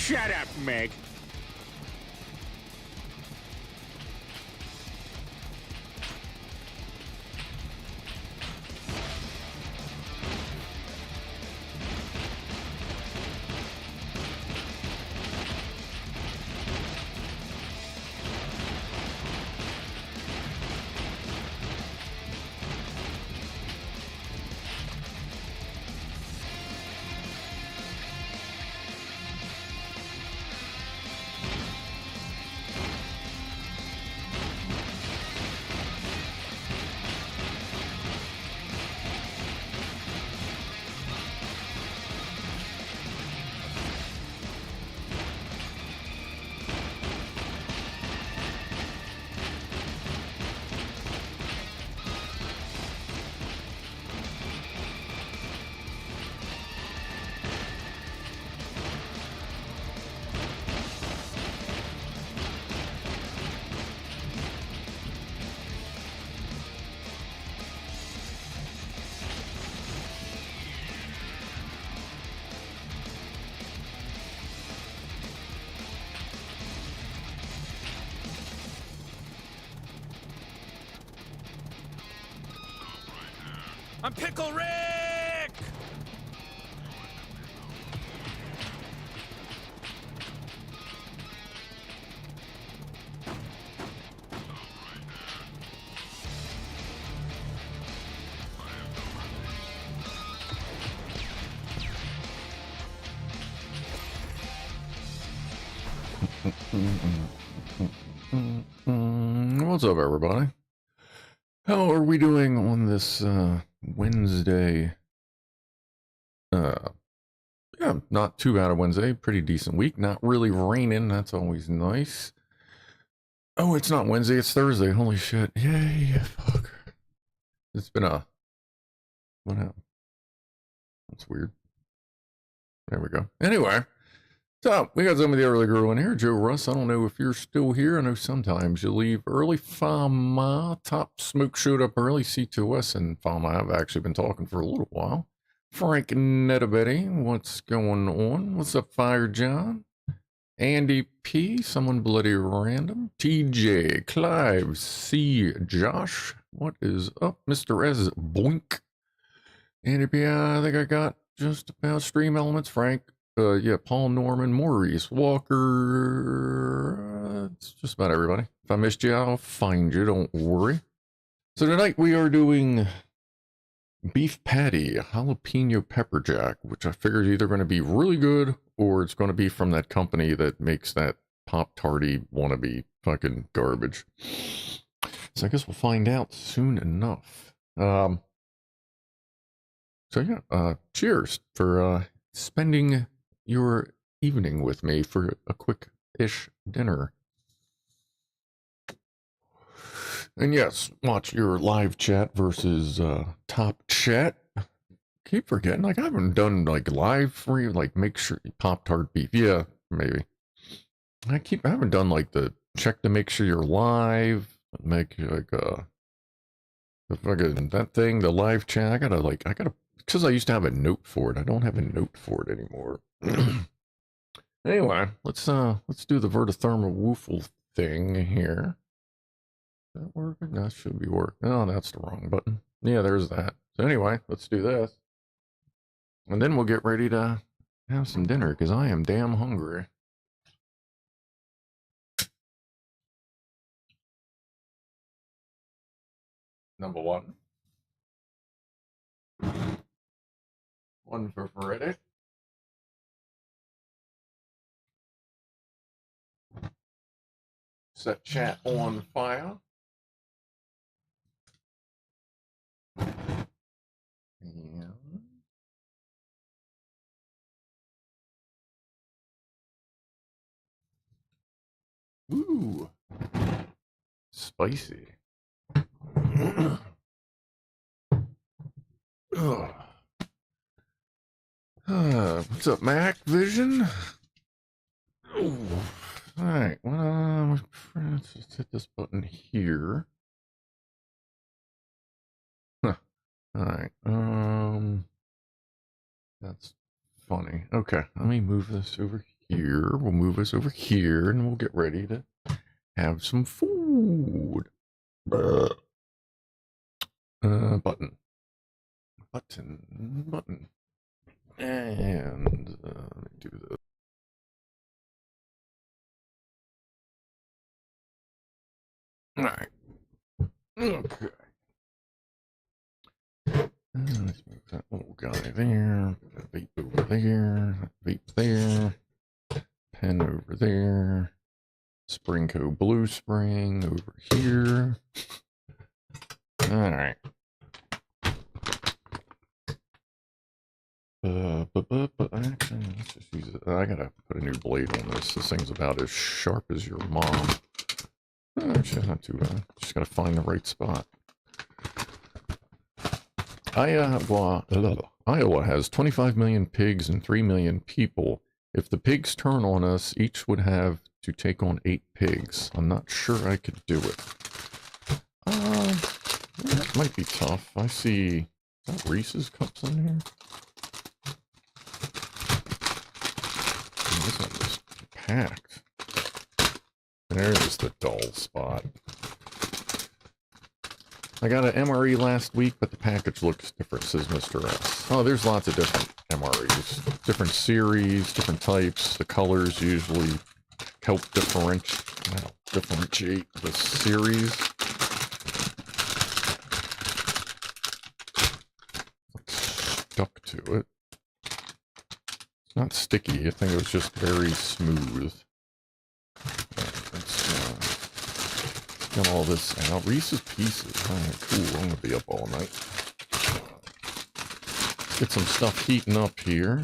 Shut up, Meg. I'm Pickle Rick! What's up, everybody? How are we doing on this Wednesday? Yeah, not too bad a Wednesday. Pretty decent week. Not really raining. That's always nice. Oh, it's not Wednesday. It's Thursday. Holy shit. Yay. Fuck. It's been a... What happened? That's weird. There we go. Anyway. So, we got some of the early girl in here. Joe Russ, I don't know if you're still here. I know sometimes you leave early. Fama, Top Smoke showed up early. C2S and Fama, I've actually been talking for a little while. Frank Netabetty, what's going on? What's up, Fire John? Andy P, someone bloody random. TJ, Clive, C, Josh, what is up? Mr. S, Boink. Andy P, I think I got just about stream elements. Frank. Yeah, Paul Norman, Maurice Walker, it's just about everybody. If I missed you, I'll find you, don't worry. So tonight we are doing beef patty, jalapeno pepper jack, which I figure is either going to be really good or it's going to be from that company that makes that Pop-Tarty wannabe fucking garbage. So I guess we'll find out soon enough. So yeah, cheers for spending your evening with me for a quick-ish dinner. And yes, watch your live chat versus top chat. Keep forgetting, like I haven't done like live for you, like make sure Pop-Tart beef. Yeah, maybe. I haven't done like the check to make sure you're live. Make like the fucking that thing, the live chat. I gotta because I used to have a note for it. I don't have a note for it anymore. Anyway, let's do the vertithermal woofle thing here. Is that working? That should be working. Oh, that's the wrong button. Yeah, there's that. So anyway, let's do this. And then we'll get ready to have some dinner, because I am damn hungry. Number one. One for Freddy. Set chat on fire. Yeah. Ooh. Spicy. What's up, Mac Vision? Ooh. All right, well, let's just hit this button here. Huh. All right, that's funny. Okay, let me move this over here. We'll move us over here, and we'll get ready to have some food. Button. Button. And let me do this. All right. Okay. Let's move that little guy there. Vape over there. Vape there. Pen over there. Springco Blue Spring over here. All right. Actually, let's just use it. I gotta put a new blade on this. This thing's about as sharp as your mom. Actually, not too bad. Just gotta find the right spot. Iowa has 25 million pigs and 3 million people. If the pigs turn on us, each would have to take on 8 pigs. I'm not sure I could do it. That might be tough. I see Reese's cups in here. This one is packed. There's the dull spot. I got an MRE last week, but the package looks different, says Mr. S. Oh, there's lots of different MREs. Different series, different types. The colors usually help differentiate the series. Stuck to it. It's not sticky. I think it was just very smooth. Let's get all this out. Reese's Pieces. Oh, cool. I'm going to be up all night. Get some stuff heating up here.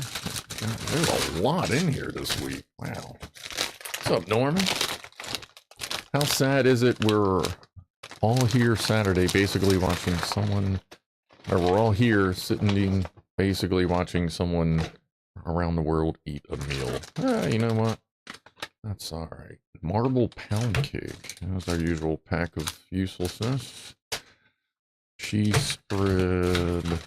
God, there's a lot in here this week. Wow. What's up, Norman? How sad is it we're all here Saturday basically watching someone, or we're all here sitting basically watching someone around the world eat a meal. You know what? That's alright. Marble pound cake. That's our usual pack of uselessness. Cheese spread.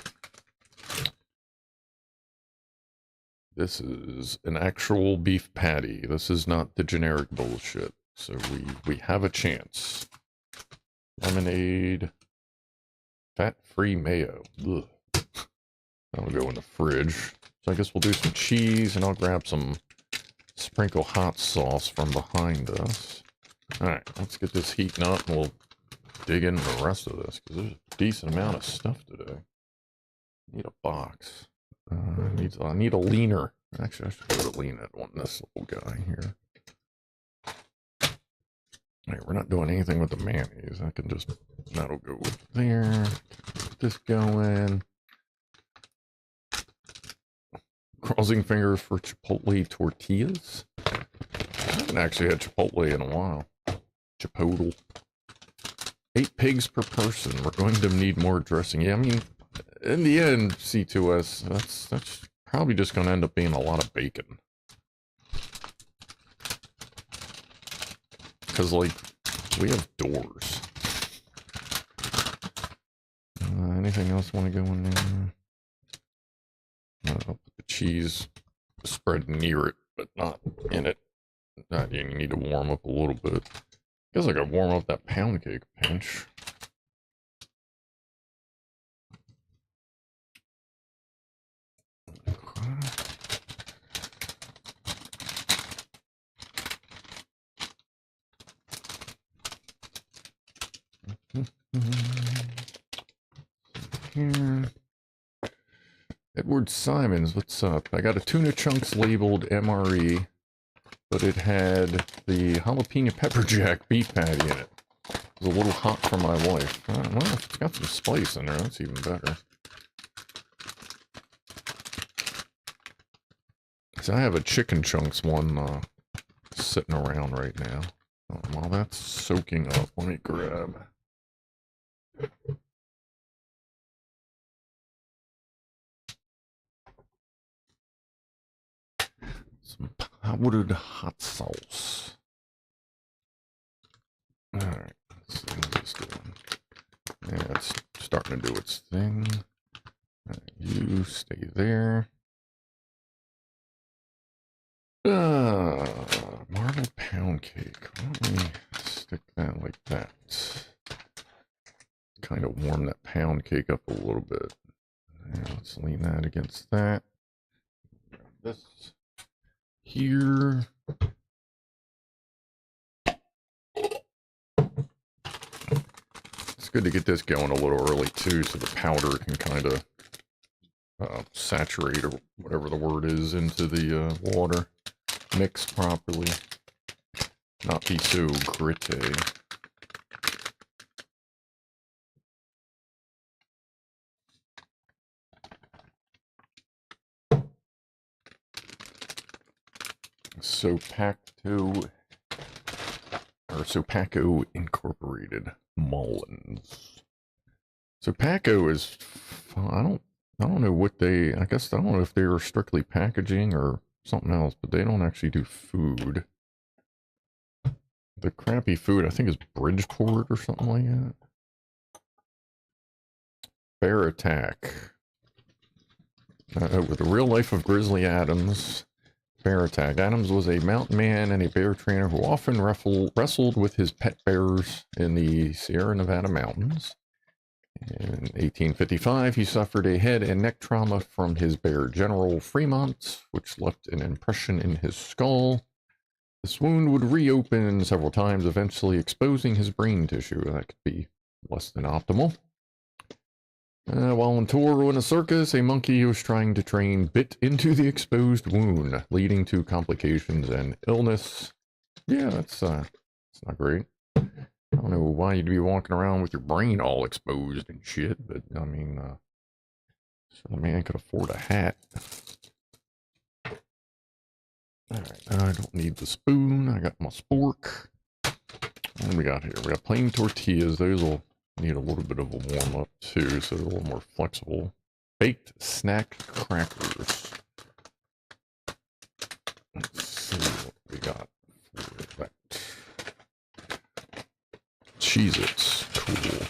This is an actual beef patty. This is not the generic bullshit. So we have a chance. Lemonade. Fat-free mayo. Ugh. That'll go in the fridge. So I guess we'll do some cheese, and I'll grab some sprinkle hot sauce from behind us. Alright, let's get this heating up, and we'll dig into the rest of this, because there's a decent amount of stuff today. Need a box. I need a leaner. Actually, I should put a leaner on this little guy here. Alright, we're not doing anything with the mayonnaise. I can just, that'll go there. Get this going. Crossing fingers for Chipotle tortillas. I haven't actually had Chipotle in a while. Chipotle. 8 pigs per person. We're going to need more dressing. Yeah, I mean, in the end, C2S, that's probably just going to end up being a lot of bacon. Because, like, we have doors. Anything else want to go in there? I'll put the cheese spread near it, but not in it. You need to warm up a little bit. Guess I gotta warm up that pound cake pinch. Here. Edward Simons, what's up? I got a tuna chunks labeled MRE, but it had the jalapeno pepper jack beef patty in it. It was a little hot for my wife. Well, if it's got some spice in there, that's even better. So I have a chicken chunks one sitting around right now. While that's soaking up, let me grab some powdered hot sauce. Alright, let's see what this doing. Yeah, it's starting to do its thing. You stay there. Marble pound cake. Why don't we stick that like that? Kind of warm that pound cake up a little bit. And let's lean that against that. This here. It's good to get this going a little early too, so the powder can kind of saturate, or whatever the word is, into the water. Mix properly. Not be so gritty. Sopaco Incorporated Mullins. Sopaco is, I don't know what they, I guess I don't know if they are strictly packaging or something else, but they don't actually do food. The crappy food I think is Bridgeport or something like that. Bear Attack. With the real life of Grizzly Adams. Bear Attack. Adams was a mountain man and a bear trainer who often wrestled with his pet bears in the Sierra Nevada mountains. In 1855, he suffered a head and neck trauma from his bear, General Fremont, which left an impression in his skull. This wound would reopen several times, eventually exposing his brain tissue. That could be less than optimal. While on tour in a circus, a monkey he was trying to train bit into the exposed wound, leading to complications and illness. Yeah, that's not great. I don't know why you'd be walking around with your brain all exposed and shit, but I mean, so the man could afford a hat. Alright, I don't need the spoon. I got my spork. What do we got here? We got plain tortillas. Those will need a little bit of a warm up too, so they're a little more flexible. Baked snack crackers. Let's see what we got for that. Cheez-Its. Cool.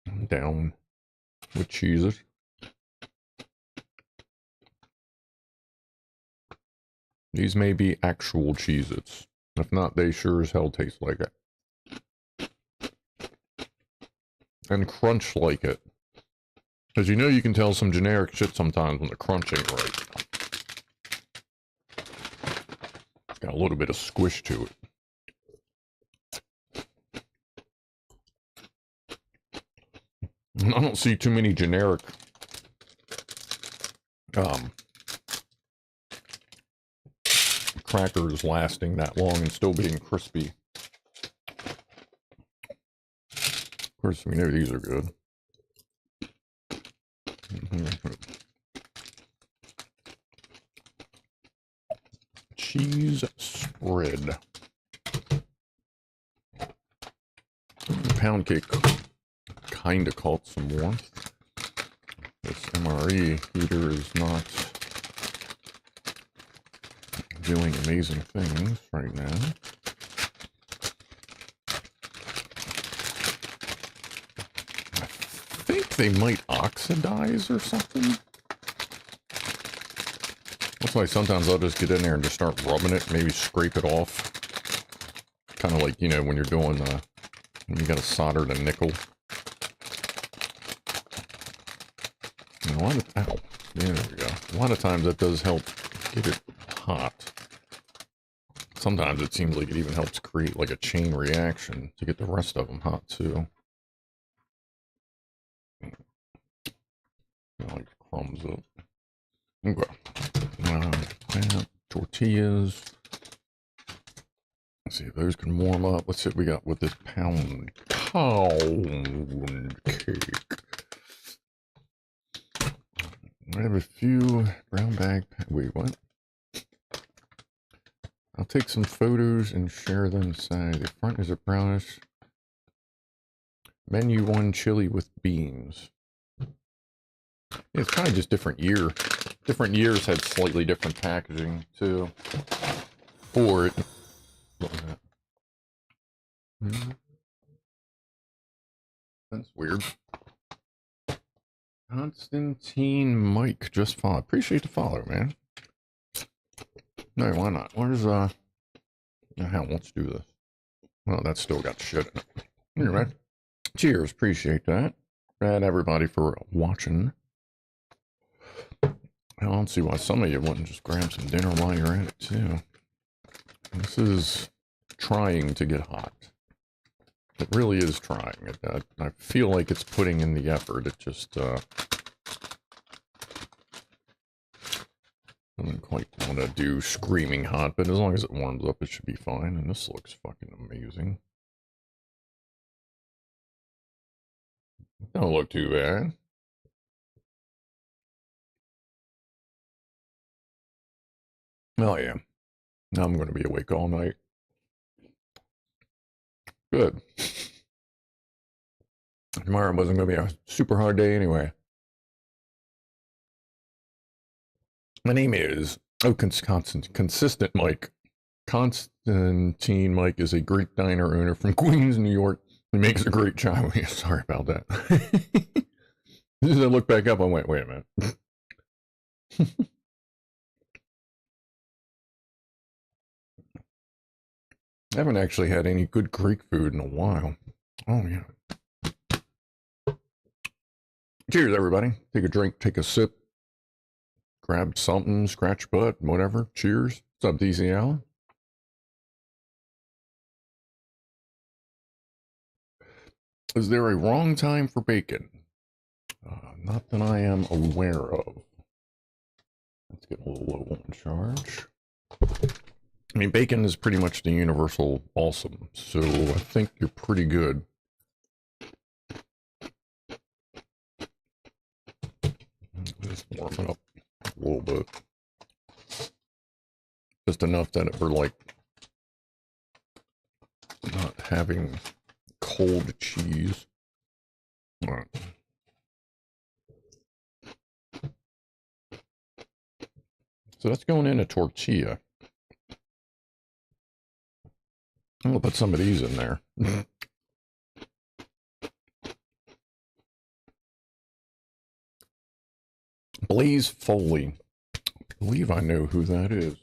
I'm down with Cheez-Its. These may be actual Cheez-Its. If not, they sure as hell taste like it. And crunch like it. Because you know you can tell some generic shit sometimes when the crunch ain't right. It's got a little bit of squish to it. I don't see too many generic crackers lasting that long and still being crispy. Of course, we know these are good. Cheese spread. Pound cake kind of caught some warmth. This MRE heater is not doing amazing things right now. I think they might oxidize or something. That's why sometimes I'll just get in there and just start rubbing it, maybe scrape it off. Kind of like, you know, when you're doing, when you got to solder the nickel. And a lot of, ow, there we go. A lot of times that does help get it hot. Sometimes it seems like it even helps create like a chain reaction to get the rest of them hot too. Like crumbs up. Okay. Tortillas. Let's see if those can warm up. Let's see what we got with this pound cake. I have a few brown bag. Wait, what? I'll take some photos and share them inside. The front is a brownish. Menu 1 chili with beans. Yeah, it's kind of just different year. Different years had slightly different packaging too. For it. What was that? That's weird. Constantine Mike just follow. Appreciate the follow, man. No, why not? Where's hell, let's do this. Well, that's still got shit in it. Anyway, cheers. Appreciate that. And everybody for watching. I don't see why some of you wouldn't just grab some dinner while you're at it, too. This is trying to get hot. It really is trying. I feel like it's putting in the effort. It just doesn't quite want to do screaming hot, but as long as it warms up, it should be fine. And this looks fucking amazing. Don't look too bad. Oh yeah. Now I'm going to be awake all night. Good. Tomorrow wasn't going to be a super hard day anyway. My name is, Consistent Mike. Constantine Mike is a Greek diner owner from Queens, New York. He makes a great Chinese. Sorry about that. As I looked back up, I went, wait a minute. I haven't actually had any good Greek food in a while. Oh, yeah. Cheers, everybody. Take a drink, take a sip. Grab something, scratch butt, whatever. Cheers. What's up, DCL? Is there a wrong time for bacon? Not that I am aware of. Let's get a little low on charge. I mean, bacon is pretty much the universal awesome, so I think you're pretty good. Just warm it up a little bit. Just enough that we're like not having cold cheese. All right. So that's going in a tortilla. I'm gonna put some of these in there. Blaze Foley. I believe I know who that is.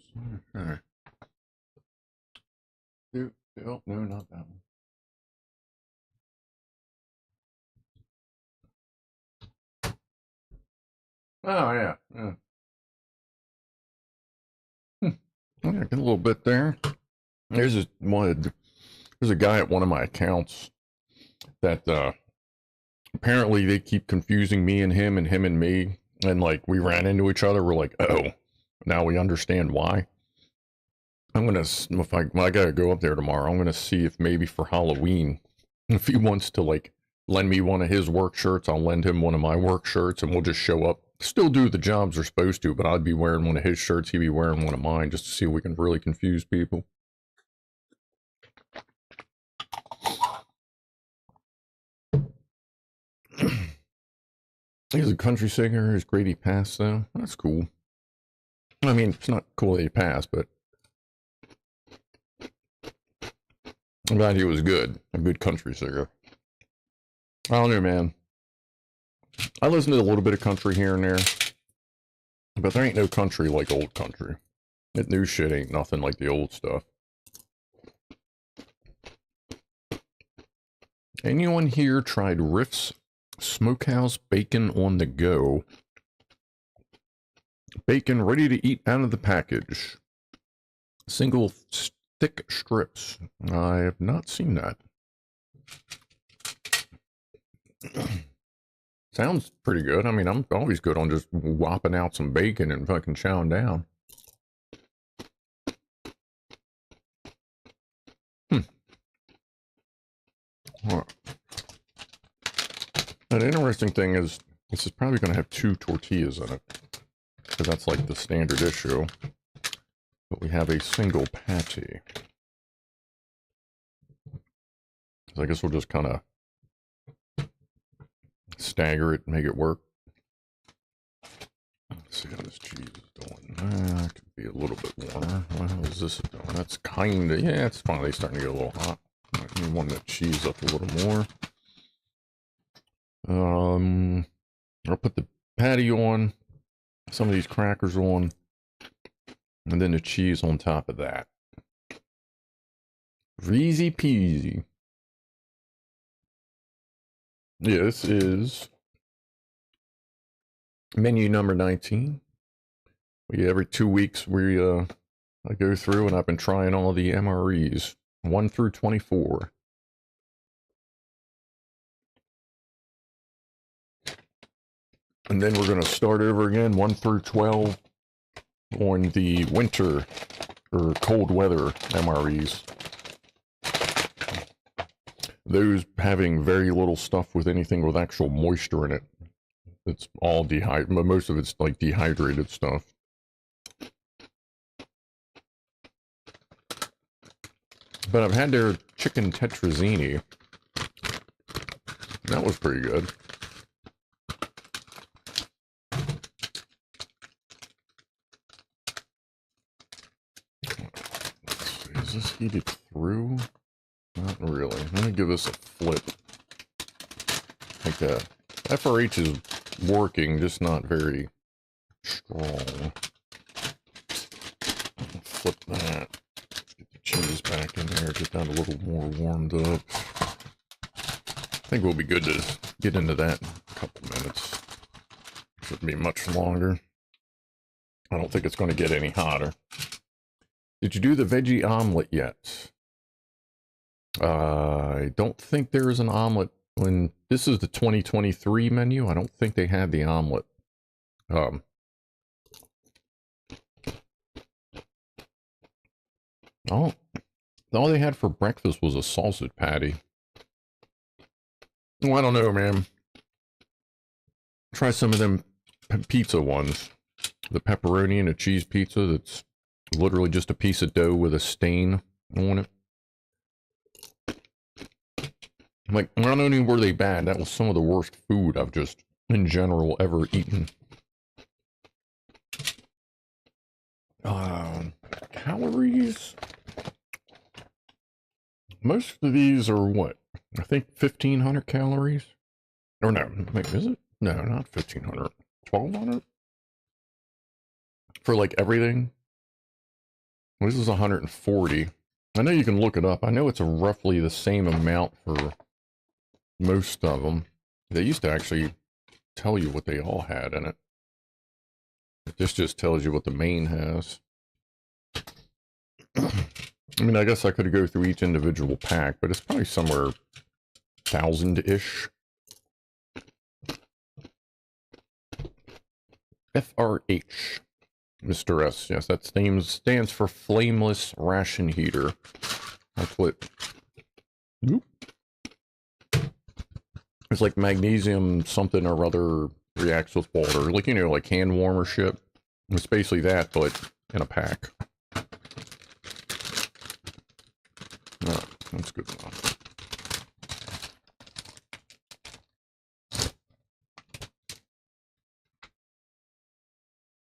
Okay. Oh, no, not that one. Oh, yeah. Yeah, get a little bit there. There's a guy at one of my accounts that apparently they keep confusing me and him and me, and like we ran into each other. We're like, oh, now we understand why. I'm gonna, if I gotta go up there tomorrow, I'm gonna see if maybe for Halloween, if he wants to like lend me one of his work shirts, I'll lend him one of my work shirts, and we'll just show up. Still do the jobs we're supposed to, but I'd be wearing one of his shirts, he'd be wearing one of mine, just to see if we can really confuse people. He's a country singer. His grade he passed, though. That's cool. I mean, it's not cool that he passed, but I'm glad he was good. A good country singer. I don't know, man. I listen to a little bit of country here and there, but there ain't no country like old country. That new shit ain't nothing like the old stuff. Anyone here tried Riff's Smokehouse Bacon on the Go? Bacon ready to eat out of the package. Single thick strips. I have not seen that. Sounds pretty good. I mean, I'm always good on just whopping out some bacon and fucking chowing down. Right. An interesting thing is, this is probably going to have 2 tortillas in it, because that's like the standard issue. But we have a single patty. So I guess we'll just kind of stagger it and make it work. Let's see how this cheese is doing. It could be a little bit warmer. How is this doing? That's kind of, yeah, it's finally starting to get a little hot. I warm that cheese up a little more. I'll put the patty on, some of these crackers on, and then the cheese on top of that. Easy peasy. Yeah, this is menu number 19. Every 2 weeks I go through and I've been trying all the MREs 1 through 24. And then we're going to start over again 1 through 12 on the winter or cold weather MREs. Those having very little stuff with anything with actual moisture in it. It's all dehydrated. Most of it's like dehydrated stuff. But I've had their chicken tetrazzini. That was pretty good. Let's see, is this heated through? Not really. Let me give this a flip. Like that. FRH is working, just not very strong. Flip that. Get the cheese back in there, get that a little more warmed up. I think we'll be good to get into that in a couple minutes. Shouldn't be much longer. I don't think it's going to get any hotter. Did you do the veggie omelet yet? I don't think there is an omelet when this is the 2023 menu. I don't think they had the omelet. Oh, all they had for breakfast was a sausage patty. Well, I don't know, man. Try some of them pizza ones. The pepperoni and a cheese pizza that's literally just a piece of dough with a stain on it. Like, not only were they bad, that was some of the worst food I've just, in general, ever eaten. Calories? Most of these are what? I think 1,500 calories? Or no, wait, is it? No, not 1,500. 1,200? For like everything? This is 140. I know you can look it up. I know it's roughly the same amount for most of them. They used to actually tell you what they all had in it. This just tells you what the main has. I mean, I guess I could go through each individual pack, but it's probably somewhere 1,000-ish. FRH. Mr. S. Yes, that stands for Flameless Ration Heater. That's what... Oop. It's like magnesium something or other reacts with water. Like, you know, like hand warmer shit. It's basically that, but in a pack. Oh, that's good enough.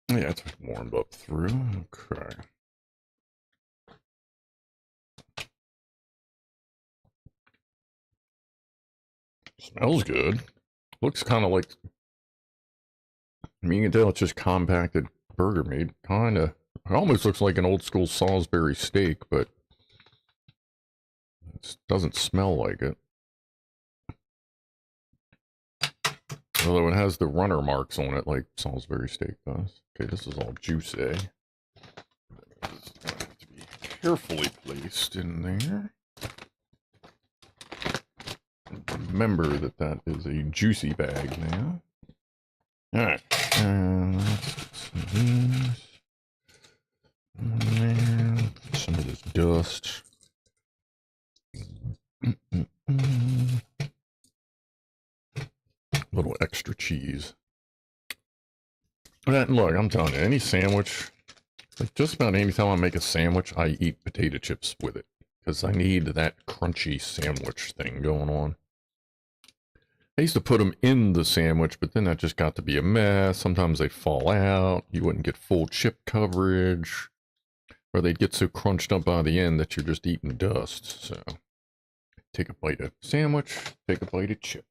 Yeah, it's warmed up through. Okay. Smells good. Looks kind of like... I mean, you can tell it's just compacted burger meat. Kind of... It almost looks like an old school Salisbury steak, but... It doesn't smell like it. Although it has the runner marks on it like Salisbury steak does. Okay, this is all juicy. This is going to have to be carefully placed in there. Remember that that is a juicy bag now. Alright, let's get some of these. There. Some of this dust. A little extra cheese. And look, I'm telling you, any sandwich, like just about any time I make a sandwich, I eat potato chips with it. Because I need that crunchy sandwich thing going on. I used to put them in the sandwich, but then that just got to be a mess. Sometimes they'd fall out. You wouldn't get full chip coverage. Or they'd get so crunched up by the end that you're just eating dust. So, take a bite of sandwich, take a bite of chip.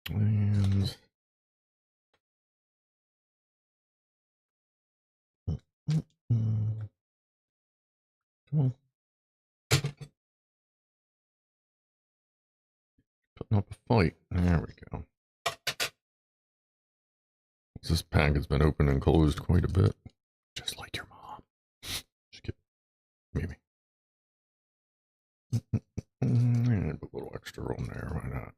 And come on. Putting up a fight. There we go. This pack has been opened and closed quite a bit. Just like your mom. Just kidding. Maybe. And put a little extra on there. Why not?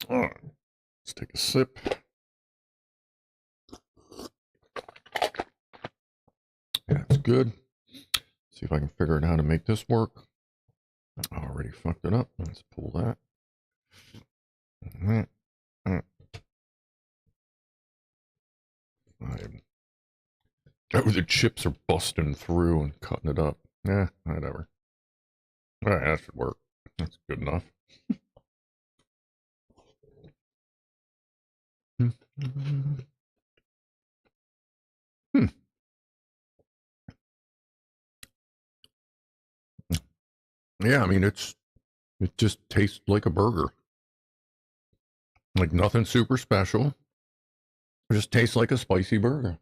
Alright. Let's take a sip. Yeah, it's good. See if I can figure out how to make this work. I already fucked it up. Let's pull that. Oh, the chips are busting through and cutting it up. Yeah, whatever. Alright, that should work. That's good enough. Yeah, I mean, it just tastes like a burger. Like nothing super special. It just tastes like a spicy burger.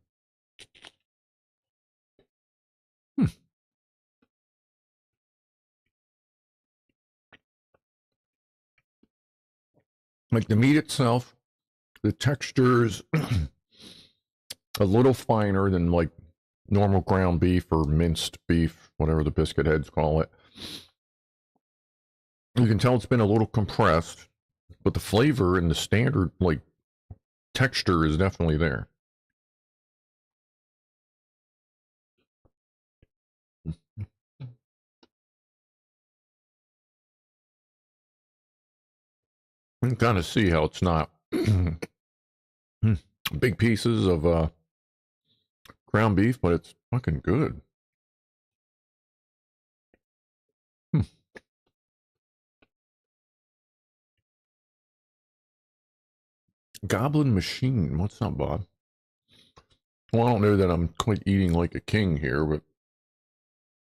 Like the meat itself, the texture is a little finer than like normal ground beef or minced beef, whatever the biscuit heads call it. You can tell it's been a little compressed, but the flavor and the standard like texture is definitely there. You can kind of see how it's not big pieces of ground beef, but it's fucking good. Goblin Machine, what's up, Bob? Well, I don't know that I'm quite eating like a king here, but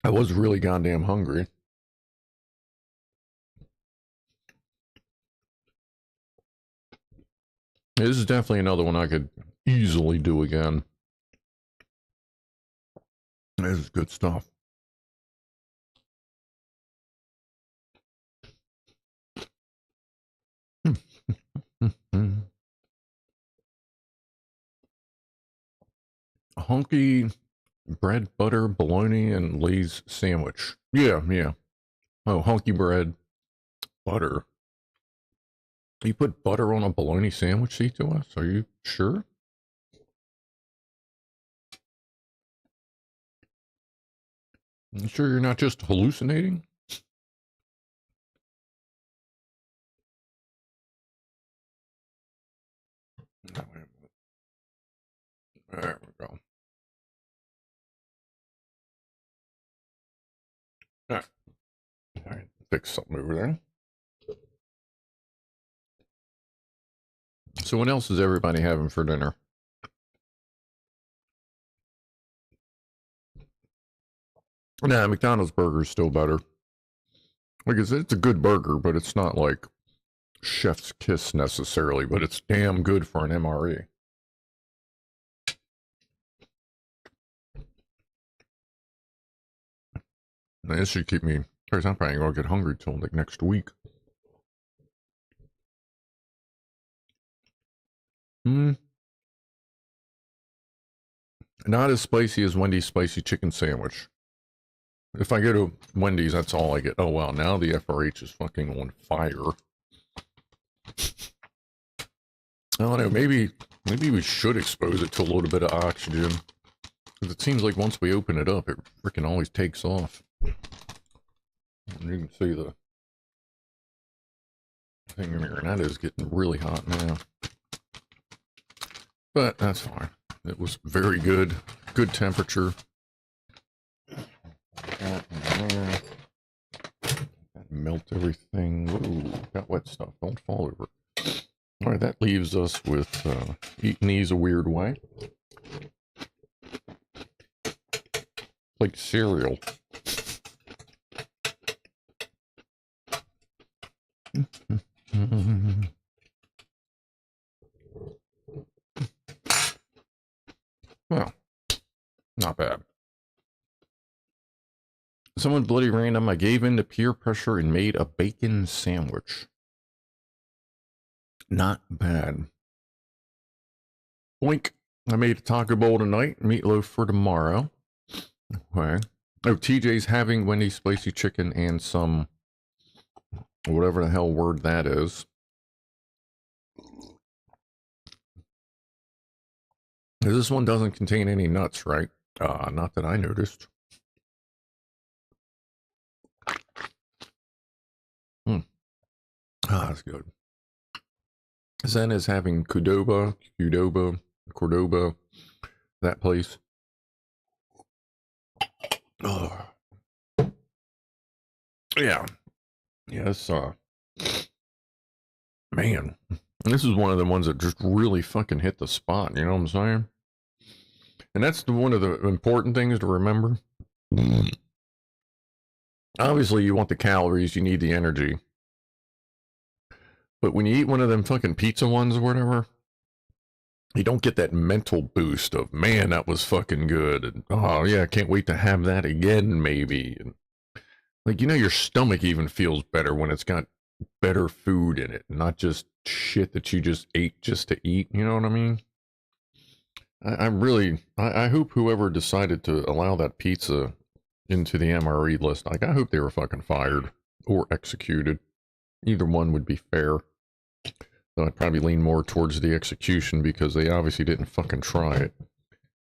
I was really goddamn hungry. This is definitely another one I could easily do again. This is good stuff. Hunky bread, butter, bologna, and Lay's sandwich. Yeah, yeah. Oh, hunky bread, butter. You put butter on a bologna sandwich, see to us? Are you sure? You sure you're not just hallucinating? There we go. All right, fix something over there. So what else is everybody having for dinner? Nah, McDonald's burger is still better. Like I said, it's a good burger, but it's not like chef's kiss necessarily, but it's damn good for an MRE. And this should keep me, because I'm probably going to get hungry till like next week. Not as spicy as Wendy's spicy chicken sandwich. If I go to Wendy's, that's all I get. Oh, wow, now the FRH is fucking on fire. I don't know, maybe we should expose it to a little bit of oxygen. Because it seems like once we open it up, it freaking always takes off. And you can see the thing in here, and that is getting really hot now. But that's fine. It was very good. Good temperature. Melt everything. Ooh, got wet stuff. Don't fall over. All right, that leaves us with eating these a weird way. Like cereal. Well, not bad. Someone bloody random. I gave in to peer pressure and made a bacon sandwich. Not bad. Boink. I made a taco bowl tonight. Meatloaf for tomorrow. Okay. Oh, TJ's having Wendy's spicy chicken and some whatever the hell word that is. This one doesn't contain any nuts, right? Not that I noticed. That's good. Zen is having Cordoba, that place. Oh. Yeah. Yes, man. This is one of the ones that just really fucking hit the spot, you know what I'm saying? And that's one of the important things to remember. Obviously, you want the calories, you need the energy. But when you eat one of them fucking pizza ones or whatever, you don't get that mental boost of, man, that was fucking good. And, oh, yeah, I can't wait to have that again, maybe. And, like, you know, your stomach even feels better when it's got better food in it, not just shit that you just ate just to eat. You know what I mean? I hope whoever decided to allow that pizza into the MRE list, like, I hope they were fucking fired or executed. Either one would be fair. So I'd probably lean more towards the execution because they obviously didn't fucking try it.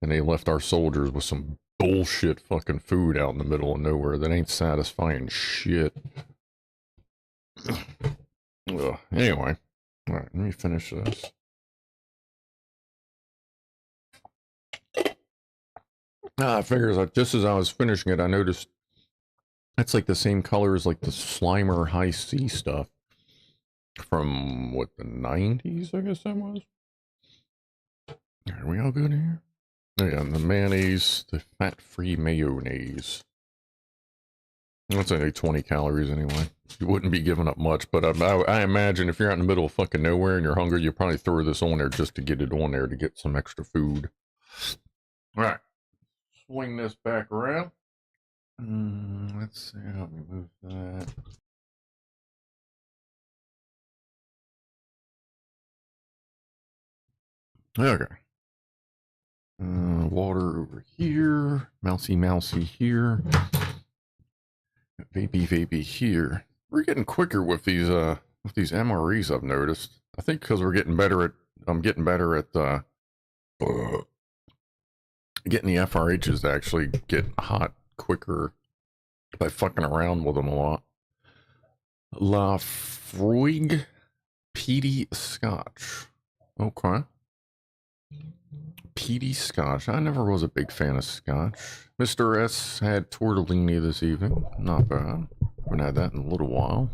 And they left our soldiers with some bullshit fucking food out in the middle of nowhere that ain't satisfying shit. Anyway. Alright, let me finish this. I figures just as I was finishing it, I noticed that's like the same color as like the Slimer High C stuff from what, the 90s, I guess that was. Are we all good here? Oh, yeah, and the mayonnaise, the fat-free mayonnaise. That's only 20 calories anyway. You wouldn't be giving up much, but I imagine if you're out in the middle of fucking nowhere and you're hungry, you probably throw this on there just to get it on there to get some extra food. All right. Swing this back around. Let's see how we move that. Okay. Water over here. Mousy here. Vapey here. We're getting quicker with these MREs, I've noticed. I think because I'm getting better at getting the FRHs to actually get hot quicker by fucking around with them a lot. La Fruig Peaty Scotch. Okay. Peaty Scotch. I never was a big fan of Scotch. Mr. S had tortellini this evening. Not bad. Haven't had that in a little while.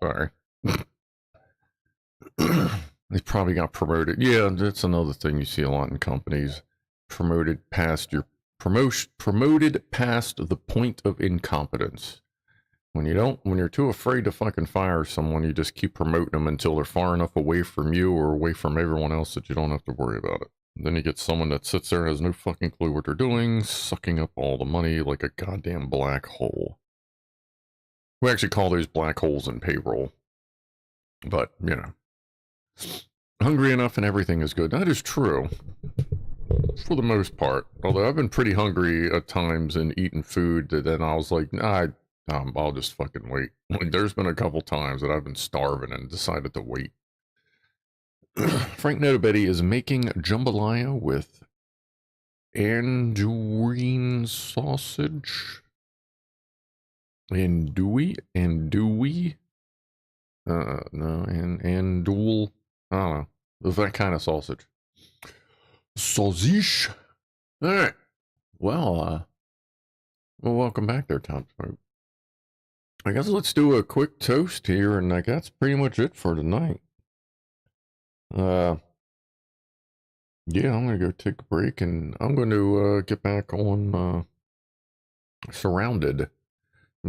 Sorry. They probably got promoted. Yeah, that's another thing you see a lot in companies. Promoted past the point of incompetence. When you're too afraid to fucking fire someone, you just keep promoting them until they're far enough away from you or away from everyone else that you don't have to worry about it. And then you get someone that sits there, has no fucking clue what they're doing, sucking up all the money like a goddamn black hole. We actually call those black holes in payroll. But, you know. Hungry enough and everything is good. That is true. For the most part. Although I've been pretty hungry at times and eating food that then I was like, nah, I'll just fucking wait. Like, there's been a couple times that I've been starving and decided to wait. Frank Notabetty is making jambalaya with andouille sausage. Andouille? No, andouille. I don't know. It's that kind of sausage. Sausage. All right. Well, welcome back there, Tom Smoke. I guess let's do a quick toast here, and like that's pretty much it for tonight. Yeah, I'm gonna go take a break, and I'm going to get back on Surrounded.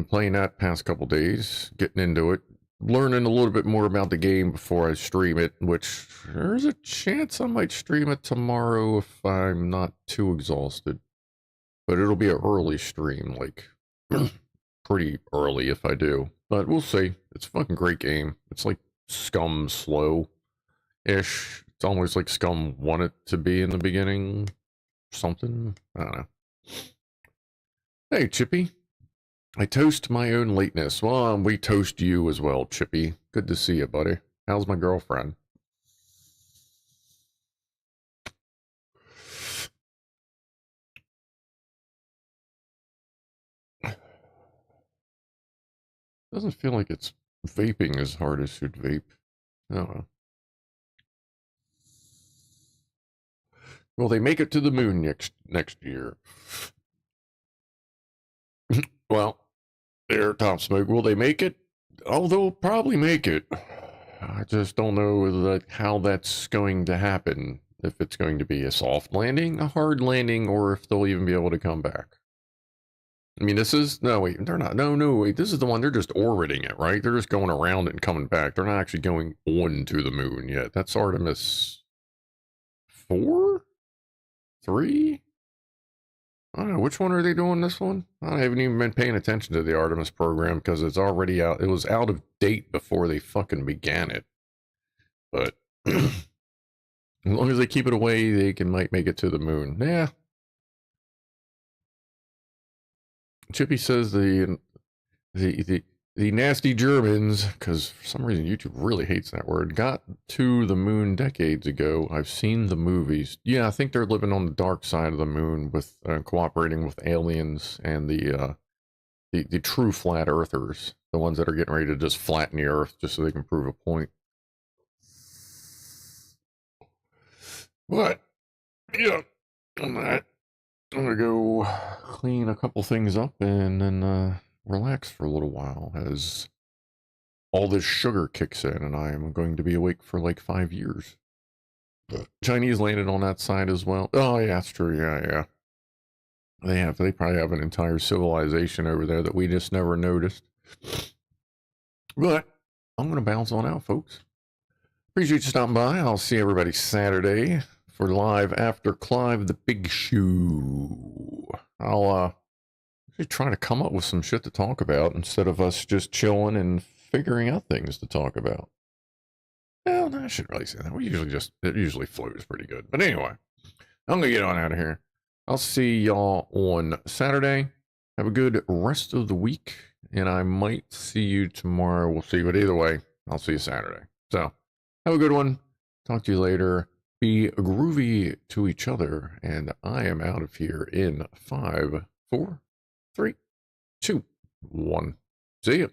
Been playing that past couple days, getting into it, learning a little bit more about the game before I stream it, which there's a chance I might stream it tomorrow if I'm not too exhausted. But it'll be an early stream, like pretty early if I do. But we'll see. It's a fucking great game. It's like Scum slow-ish. It's almost like Scum wanted to be in the beginning. Something. I don't know. Hey, Chippy. I toast my own lateness. Well, we toast you as well, Chippy. Good to see you, buddy. How's my girlfriend? Doesn't feel like it's vaping as hard as should vape. I don't know. Will they make it to the moon next year? Well, there, Top Smoke. Will they make it? Oh, they'll probably make it. I just don't know how that's going to happen. If it's going to be a soft landing, a hard landing, or if they'll even be able to come back. I mean, this is... No, wait. They're not. No, wait. This is the one. They're just orbiting it, right? They're just going around and coming back. They're not actually going on to the moon yet. That's Artemis 4? 3? I don't know. Which one are they doing this one? I haven't even been paying attention to the Artemis program because it's already out. It was out of date before they fucking began it. But as long as they keep it away, they might make it to the moon. Yeah. Chippy says the nasty Germans, because for some reason YouTube really hates that word, got to the moon decades ago. I've seen the movies. Yeah, I think they're living on the dark side of the moon with cooperating with aliens and the true flat earthers, the ones that are getting ready to just flatten the earth just so they can prove a point. But yeah, on that, I'm gonna go clean a couple things up and then relax for a little while as all this sugar kicks in, and I am going to be awake for like 5 years. The Chinese landed on that side as well. Oh yeah, that's true. Yeah. They probably have an entire civilization over there that we just never noticed. But I'm gonna bounce on out, folks. Appreciate you stopping by. I'll see everybody Saturday for live after Clive the Big Shoe. I'll try to come up with some shit to talk about instead of us just chilling and figuring out things to talk about. Well, no, I shouldn't really say that. It usually flows pretty good. But anyway, I'm gonna get on out of here. I'll see y'all on Saturday. Have a good rest of the week, and I might see you tomorrow. We'll see, but either way, I'll see you Saturday. So, have a good one. Talk to you later. Be groovy to each other, and I am out of here in 5, 4, 3, 2, 1. See ya.